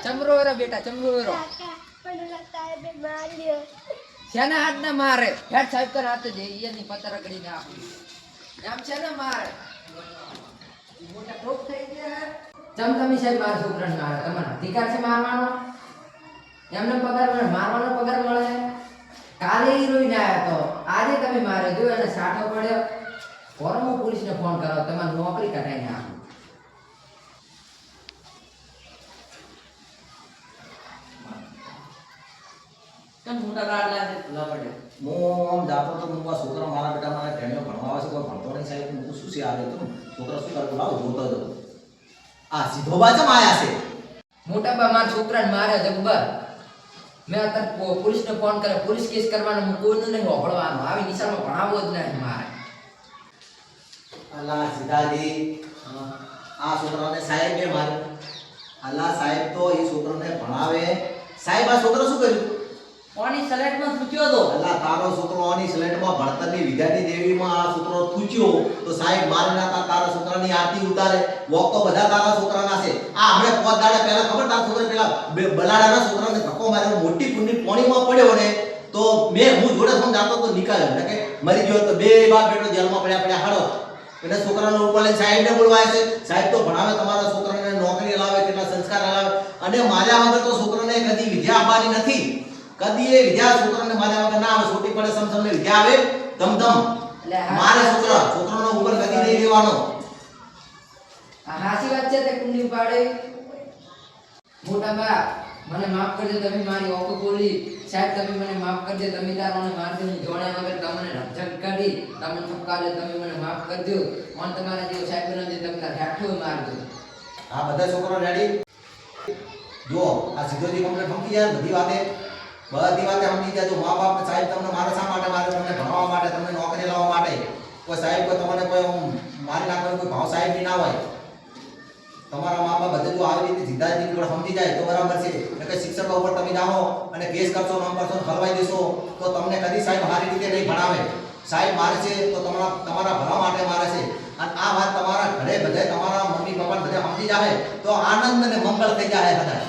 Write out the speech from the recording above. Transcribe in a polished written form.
ચમરો રે બેટા ચમરો રો શેના હાથ ના મારે હેડ સાહેબ કર હાથ જે એની પતર રગડી ના એમ છે ને મારે મોટા ટોપ થઈ ગયા ચમ તમે સાહેબ મારા છોકરાને મારે તમારો અધિકાર છે મારવાનો એમને પગાર મળે મારવાનો પગાર મળે કાલે ઈ રોઈને આયા તો આજે તમે મારે જો એને સાઠો પડ્યો ફોરમ પોલીસને ફોન કરો તમારી નોકરી કઢાઈને આપો કેમ મોટા ગાડલા છે લા પડે હું આમ જાતો તો હું આ છોકરા મારા બેટા મારે ટેણીઓ ભણવા આવે છે કોઈ ભણતો નહીં સાહેબ હું શું છે આવે તો છોકરા શું કરે લાવ જોતો હતો આ સીધો બાજમ આયા છે મોટા બા મારા છોકરાને મારે જબ્બર મેં અત્યારે પોલીસને ફોન કરે પોલીસ કેસ કરવાનો હું કોઈનું નહીં હોભળવાનો આવી નિશાળમાં ભણાવવો જ નહીં મારે અલ્લા સીધાજી આ છોકરાને સાહેબ કે મારે અલ્લા સાહેબ તો એ છોકરાને ભણાવે સાહેબ આ છોકરો શું કર્યું ઓની સલેટમાં થૂક્યો તો અલ્લા તારો છોકરો આની સ્લેટમાં ભણતરની વિદ્યાર્થી દેવીમાં આ છોકરો થૂચ્યો તો સાહેબ મારે ના તારા છોકરાની આરતી ઉતારે વોક તો બધા તારા છોકરાના છે આ હમણે પોત દાડે પહેલા ખબર તારા છોકરા પેલા બલાડાના છોકરાને ધક્કો માર્યો મોટી કુંડી પાણીમાં પડ્યો ને તો હું જોડે ફોન જાતો તો નીકળ્યો એટલે કે મરી ગયો તો બે બાપ બેટો જેલમાં પડ્યા હાડો એટલે છોકરાનો ઉપર લઈને સાહેબને બોલવાય છે સાહેબ તો ભણાવે તમારા છોકરાને નોકરી લાવે કેટલા સંસ્કાર લાવે અને માર્યા વગર તો છોકરાને કદી વિદ્યા આપવાની નથી કદી એ વિદ્યા છોકરાને માર્યા વગર ના આવે છોટી પડે સમસમને વિદ્યા આવે ધમધમ મારે છોકરાનો ઉપર કદી નહીં લેવાનો આ હાસી વાત છે તે કુંડી પાડે મોટા બા મને માફ કરજો તમે મારી ઓકો બોલી સાહેબ તમે મને માફ કરજો તમે તારોને મારથી જોણ્યા વગર તમને રક્ષણ કરી તમને ઠપકારે તમે મને માફ કરજો મન તમારા જેવો સાહેબ બનજો તમને હેઠો મારજો આ બધા છોકરો રેડી જો આ સીધોજી કમ્પ્લેટ સમજી જાય બધી વાતે સમજી જાય જો મા બાપ સાહેબ તમને મારે શા માટે મારે તમને ભણાવવા માટે તમને નોકરી લાવવા માટે કોઈ સાહેબ કોઈ તમને કોઈ મારી નાખવાનો કોઈ ભાવ સાહેબ ની ના હોય તમારા મા બાપ બધે જો આવી રીતે સીધા જ જોડે સમજી જાય તો બરાબર છે એટલે કે શિક્ષકો ઉપર તમે જાઓ અને કેસ કરશો નામ કરશો ખલવાઈ દેશો તો તમને કદી સાહેબ સારી રીતે નહીં ભણાવે સાહેબ મારે છે તો તમારા ભલા માટે મારે છે અને આ વાત તમારા ઘરે બધે તમારા મમ્મી પપ્પા બધે સમજી જાય તો આનંદ અને મંગળ થઈ જાય કદાચ